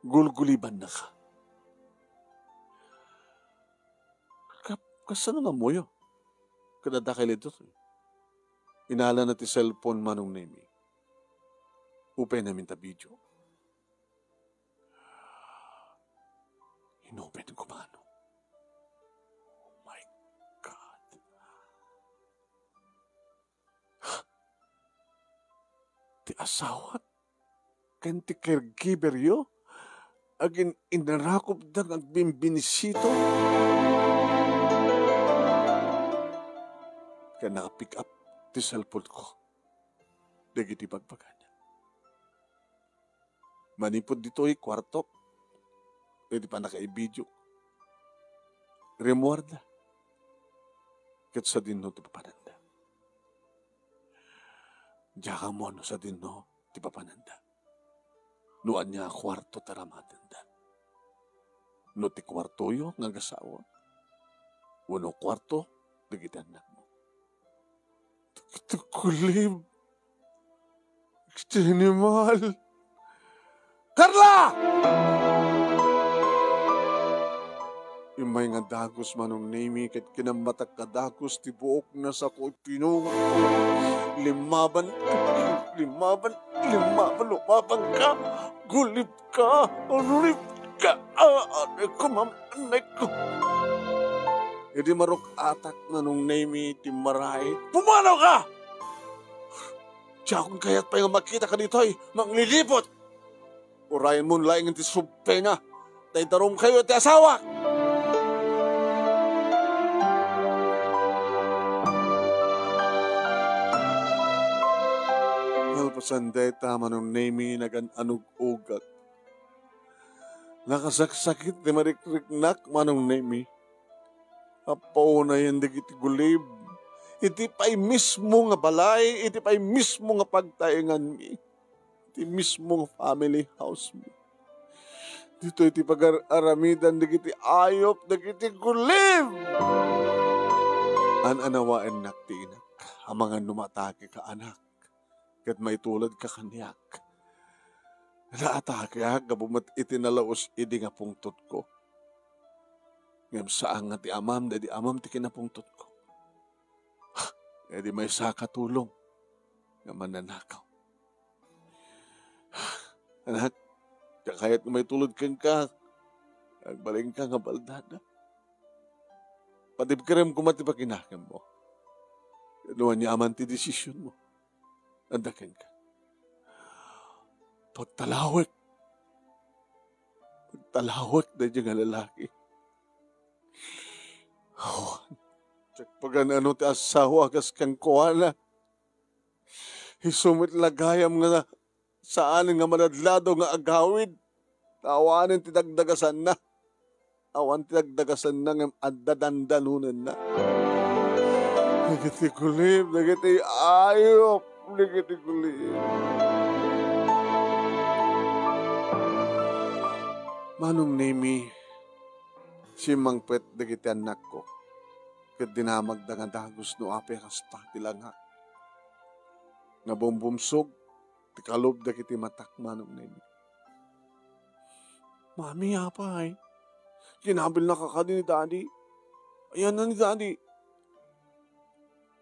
Gulguliban na ka. Kasano nga mo yun? Kadadakil ito. Inala na ti cellphone manong name. Upay namin ta video. Inopen ko mano. Oh my God. Ti asawat. Kan ti caregiver yo. Agin inarakop dang agbimbinisito. Kaya naka-pick up ti cellphone ko. Dagiti pagpagana. Manipod dito ay kwarto. Pwede pa naka-i-video. Remuarda. Kat sa dinno ti papananda. Diya mo no sa dinno ti papananda. Nuan niya kwarto taramatanda. No ti kwarto yo nga gasawa. Wano kwarto, dagitan na mo. Ito kulib. Ito animal. Carla! Imay nga dagos manong name kat kinamatak ka dagos ti buok na sa ko'y pinunga. Limaban ka. Gulip ka. Anay ko, ma'am, anay ko. Hindi marok atak manong name ti maray. Pumanaw ka! Diya kung kaya't pa yung makita ka dito ay manglilipot. Urayan mo laing ti subpenga. Tay darom kayo ti asawa. Sanday tama nung name nagan-anug-ugat. Nakasaksakit di marikrik-nak manong name. Apaw na yan digiti gulib. Iti pa'y mismo nga balay, iti pa'y mismo nga pagtaingan mi. Iti mismo nga family house mi. Dito iti pag-aramidan digiti ayop, digiti gulib. An-anawain nak ti inak, ang mga numatake ka anak. Kat may tulad ka kanyak. Naatake ha, gabumat itinalaos idi nga pungtot ko. Ngam saan nga ti amam, di amam ti kinapungtot ko. E di may sakatulong nga mananakaw. Anak, kakayat may tulad kang ka, agbaling ka nga baldada. Patipkiram kumati pa kinakam mo. Nuwan niya aman ti desisyon mo. Andakin ka. Pagtalawik talawat na dyan nga lalaki. Oh, pagkan ano ti asawa kas kang kuwana. Isumit lagayam nga saan nga manadlado nga agawid. Awanin ti dagdagasan na. Awan ti dagdagasan na nga addadandanunan na. Nagiti kulib, nagiti ayop, nagiti kulib. Manong nemi, si Mangpet dagiti anak ko. Kat dinamag da nga dagos no ape kasta lang ha. Nabumbumsog, ti kalob dagiti matak manong nemi. Mami, apay. Kinabil na kakadi ni Daddy. Ayan na ni Daddy.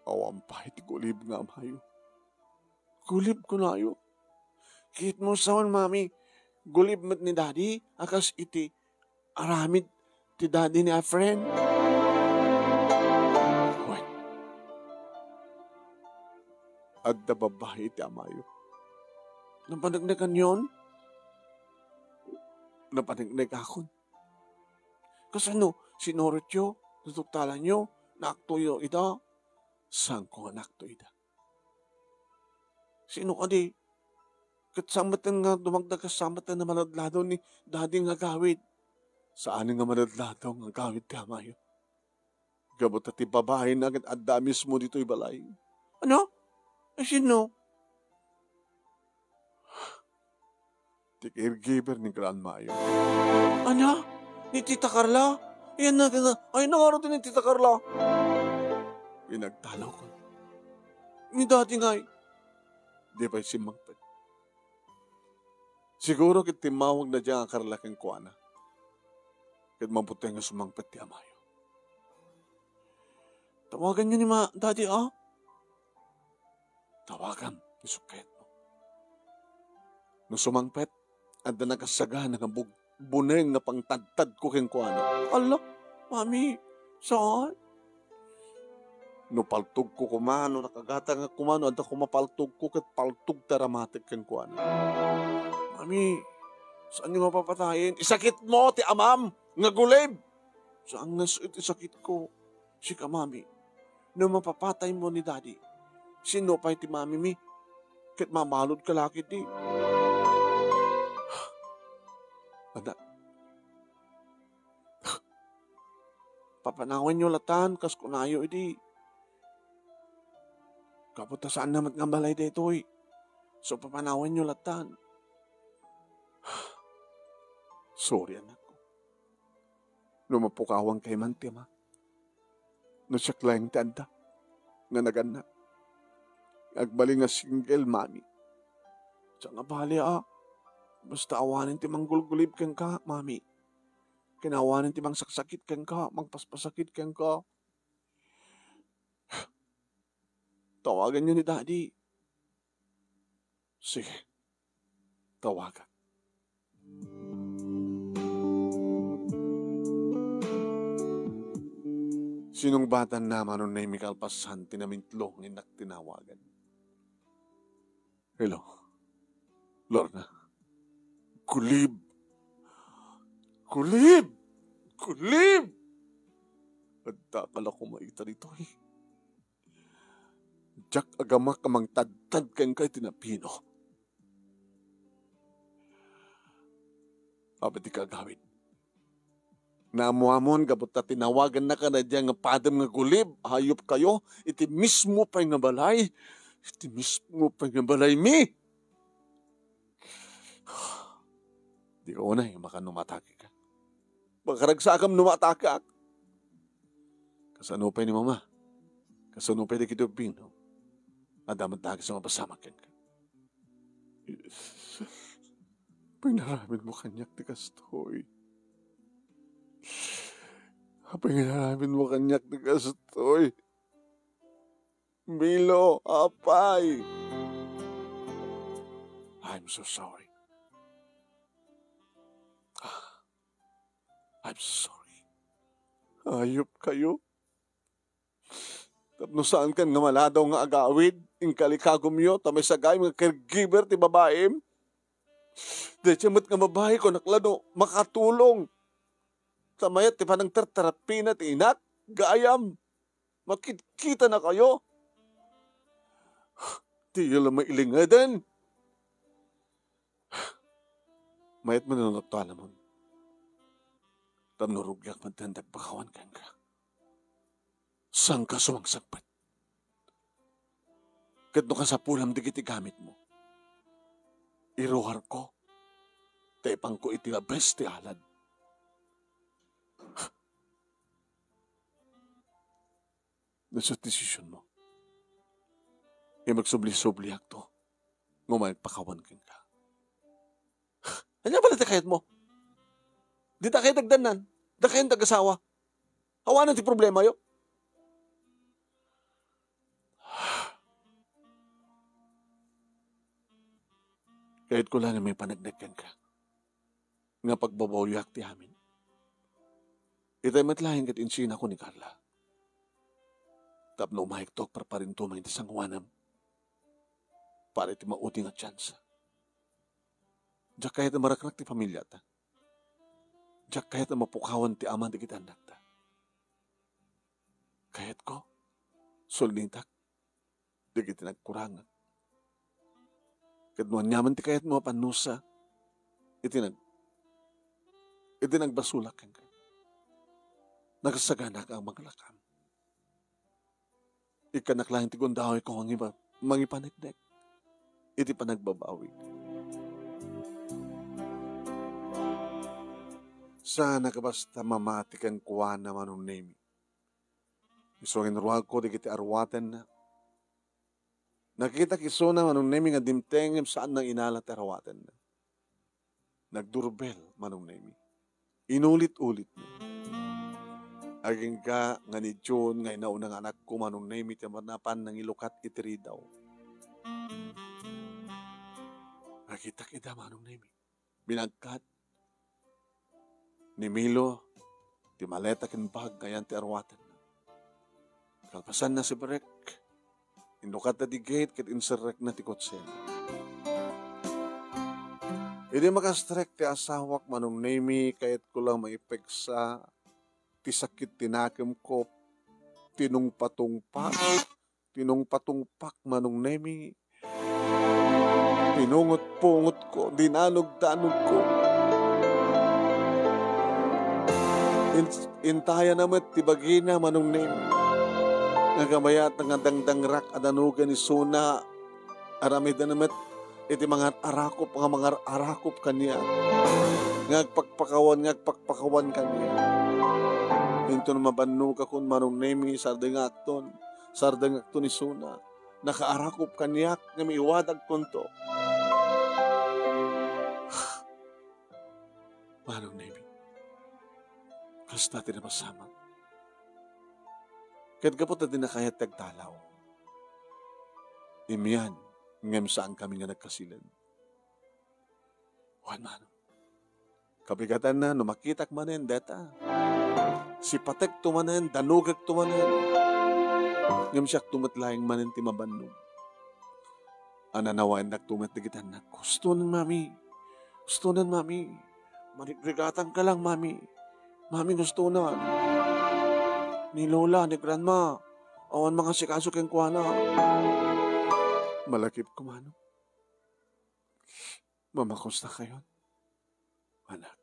Awampay, ti kulib nga mayo. Kulib ko na yo. Kit mo sawan, Mami. Gulib mat ni Daddy. Akas iti aramid ti Daddy ni a friend. Wait. Adda babae ti amayo. Napanagnagan yon? Napanagnagan akon. Kasano, sinorot yo, tutuktalan yo, naktuyo ita, saan ko nga nakto ita? Sino ka di? Katsamatan nga dumagdag kasamatan na maladlado ni Daddy nga gawid. Saan nga maladlado nga gawid ti amayo? Gabot at ibabahin na agad adda mismo dito'y balay. Ano? Sino? Ti caregiver ni Grandma yun. Ano? Ni Tita Carla? Yan na, ay nangarot ni Tita Carla. Pinagtalaw ko. Ni Daddy nga di ba si Mangpet? Siguro kit timawag na dyan ang Carla kang kuana. Kit mabuti nga sumangpet ti amayo. Tawagan niyo ni Daddy, ah? Tawagan, isukit mo. No sumangpet, anda nakasaga na nga buneng nga pangtadtad ko keng kuana. Ala, Mami, saan? No paltog ko kumano, nakagata nga kumano, anda kumapaltog ko kat paltog taramatik keng kuana. Mami, saan nyo mapapatayin? Isakit mo, ti amam, nga gulib. Saan nga isakit ko? Sika, Mami, no mapapatay mo ni Daddy, sino pa ti Mami mi? Kat mamalod ka lakit di. Ada. Papanawin nyo latan, kas kunayo iti. Kaputa saan naman nga balay dito eh. So papanawin nyo latan. Sorry anak ko. Lumapukawang kay Mantima. No siya klayang tanda. Nga naganak. Agbali nga single, Mami. Siya nga bali basta awanin ti manggulgulib kang ka, Mami. Kinawanin ti mangsakit kang ka, magpaspasakit kang ka. Tawagan niyo ni Daddy. Sige, tawagan. Sinong batan naman nun na imikalpasan tinamintlong inak tinawagan? Hello, Lorna. Kulib! Kulib! Kulib! At takala ko maita rito eh. Jack agamak amang tad-tad kang kay tinapino. Apa di kagawin? Naamuamon gabot na tinawagan na ka na dyan nga padam nga gulib. Hayop kayo, iti mismo pa nga balay. Iti mismo pa nga balay mi. Di ko na yung makanumatake ka. Magkaragsakam numatake ak. Kasanupay ni Mama. Kasanupay di kito pino. Adaman tagi sa mapasamak ka. Pinaramin mo kanyak ti kastoy. Pinaramin mo kanyak ti kastoy. Milo, apay. I'm so sorry. I'm sorry. Ayop kayo. Tapno saan kan nga maladaw nga agawid, ing kalikagom yo, tamay sagay mga caregiver ti babaem. Dahil siya nga mabahay ko naklano makatulong. Sa mayat ti panang terterapi na ti inak, gaayam. Makikita na kayo. Di yun lang mailingadan. Mayat mo na natala mo. Tamnurugyak magdandag bakawan kang ka. Sang ka suwang sagpat. Kadno ka sa pulam di kiti gamit mo. Iruhar ko. Tepang ko iti labes ti alad. Nasa desisyon mo. Magsubli-subli akto. Ngumayag pakawan kang ka. Ano pala takayat mo? Di ta kayo dagdanan. Da kayong dag-asawa. Hawanan ti problema yo. Kahit ko lang na may panagnagkan ka. Nga pagbabawyak ti amin. Itay matlahin kat insina ko ni Carla. Tapno umahiktok para parinto may isang wanam. Para iti mauting at tsansa. Diyak kahit na marakrak ti pamilya ta. Diyak kahit na mapukawan ti aman ti kita anak ta. Kahit ko, sulnitak, di kita nagkurangan. Kahit mo nyaman ti kahit mo panusa, iti nagbasulak kang ka. Nagsagana ka ang maglakam. Ikanaklahin ti gundahoy ko ang iba, mangipanagdag. Iti panagbabawi. Sana ka basta mamatikan kuha naman ng name. Isongin ruwag ko di kiti arwaten na. Nakita kiso na manong name nga dimteng saan nang inalat arwaten na. Nagdurbel manong name. Inulit-ulit na. Aging ka nga ni June nga inaunang anak ko manong name iti manapan ng ilukat itiri daw. Nakita kita manong name. Binagkat. Ni Milo, ti maleta kin bag ngayon ti arwatan na. Kalpasan na si Brek, indukat na di gate kit inserrek na ti kotsen. Hindi makastrek ti asawak manong nemi kahit ko lang maipegsa ti sakit tinakim ko tinong patungpak manong nemi pinungot-pungot ko dinanog-danog ko. Intaya naman tibagina manong name. Nagamayat nga dangdangrak adanugan ni Suna. Aramid na naman iti mga arakop kanya. Ngagpakpakawan kanya. Ito na mabanu ka kung manong name sardangakton ni Suna. Nakaarakop kanya nga may iwadag kunto. Manong name. Basta natin na masama. Kahit kapot natin na kaya tagtalaw. Imiyan, ngam saan kami nga nagkasilan. Juan man, kabigatan na, numakitak manen, deta. Si patek tumanen, danugag tumanen. Ngam siyak tumatlayang manen ti mabanong. Ananawain nagtumat na kita na, gusto nan, mami. Manigregatan ka lang, mami. Mami gusto na. Ni Lola, ni Grandma. Awan mga sikaso keng kuwana. Malakip ko mano. Mamakos na kayo. Anak.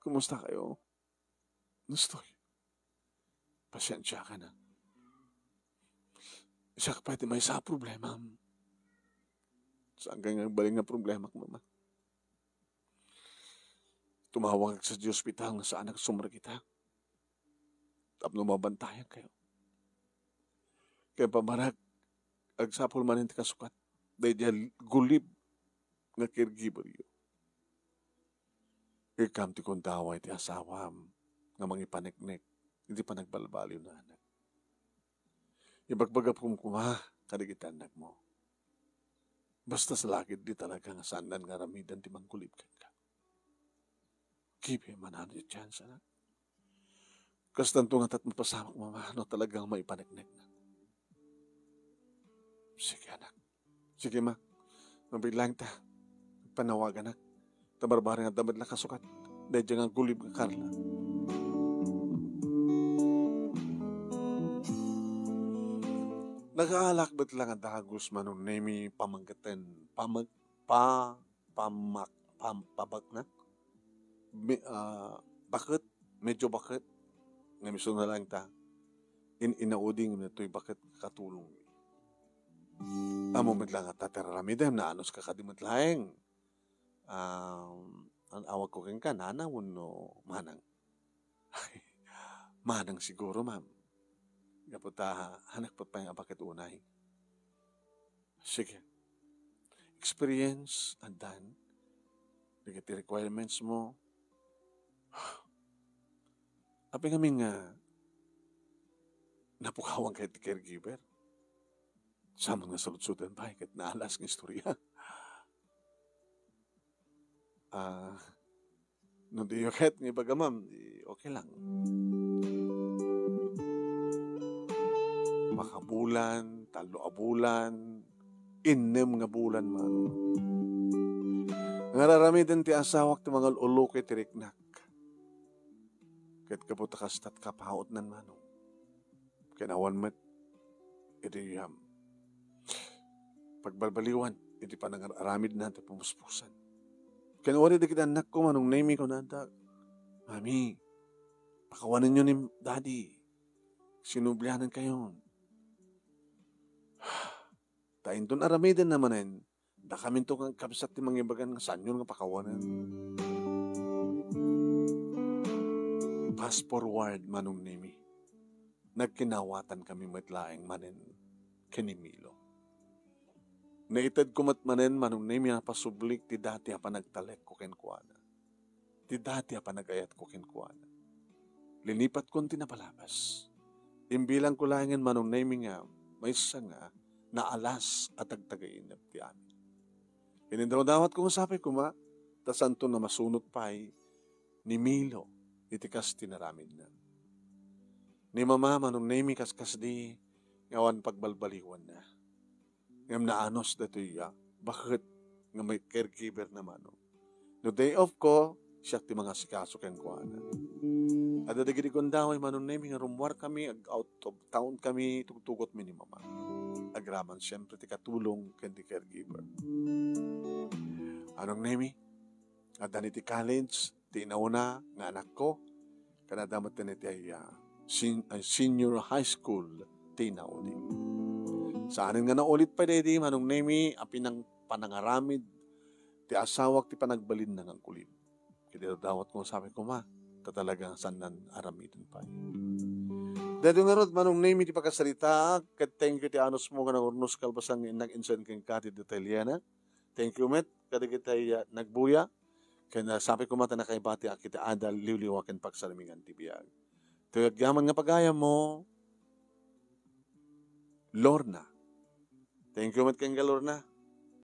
Kumusta kayo? Gustoy. Pasensya ka na. Isa ka pwede may isa problema. Saan ka nga baling na problema ko, mama? Tumawag sa hospital na sa anak sumra kita. Tapno mabantayan kayo. Kaya pamarag, agsapol man hindi kasukat. Dahil gulib nga caregiver yun. Ikam ti kong daway ti asawam nga mangipaneknek. Hindi pa nagbalbaliw na anak. Ibagbagap kumkuma, kadigitan anak mo. Basta sa lakid di talaga nga sandan nga ramidan ti mangkulib ka. Kipi manano yung chance, anak. Kastanto nga tat mapasamak mama, no talagang maipaneknek na. Sige, anak. Sige, ma. Mabilang ta, panawagan na. Tabarbaring at damad na kasukat. Dahil dyan ang gulib ng Carla. Nag-aalakbat lang ang dagos manong nemi pamangkatan. Pabak na. Bakit? Medyo bakit? Namiso na lang ta. Inauding na ito'y bakit katulong. Amo lang at tatararamidem na anos kakadimot laeng. Ang awag ko keng ka, nanawon no manang. Manang siguro, ma'am. Kapag hanak pa yung bakit unay. Sige. Experience, andan. Nagati requirements mo. Apay kami nga napukawang kahit caregiver. Sama nga salud-sudan pa, kahit naalas ng istorya. No di kahit ng ibaga ma'am, okay lang. Makabulan, talo a bulan, inem nga bulan man. Ngararami din ti asawak ti mga ulo kay tiriknak. Kahit kaputakas tat kapaot nan manong. Kinawan met, iti pagbalbaliwan, iti panangaramid na ti pumuspusan. Kinawari di kita anak ko manong name ko nanta. Mami, pakawanan nyo ni daddy. Sinublihanan kayo. Tain doon aramidin naman da kami to kang kabsat ti mga ibagan nga sanyon nga pakawanan. Fast forward manong nimi. Nagkinawatan kami matlaeng manen kinimilo. Naitad kumat manen manong nimi na pasublik ti dati pa nagtalek ko kenkuana. Ti dati pa nagayat ko kenkuana. Linipat kon tinapalabas. Imbilang ko langin manong nimi nga may nga na alas at agtagainap ti amin. Pinindawdawat kong sabi ko tasanto na masunod pa'y ni Milo, itikas tinaramid na. Ni mama manong nemi kaskas di, ngawan pagbalbaliwan na. Ngam naanos dato bakit nga may caregiver naman. No day off ko, siya ti mga sikaso ken kuana. At adagidi kong daway manong nemi nga rumwar kami, out of town kami, tugtugot mi ni mama. Agraman siyempre ti katulong ken ti caregiver. Anong nemi? At ti college, ti inauna nga anak ko, kanadamat na ti senior high school, ti inauni. Saanin nga naulit pa dedi, anong nemi, apinang panangaramid, ti asawak ti panagbalin na ng kulib. Kaya dawat ko sabi ko tatalagang sanan aramidin pa. Dado nga rod, manong name iti pagkasalita, thank you ti anos mo nga nangurnos kalbasang nag-insan keng kati detaliana. Thank you, met, kada kita nagbuya. Kaya sabi ko na kaibati kita adal liwliwakin pagsalimingan ti biyag. Tuyagyaman nga pagaya mo, Lorna. Thank you, met, keng Lorna.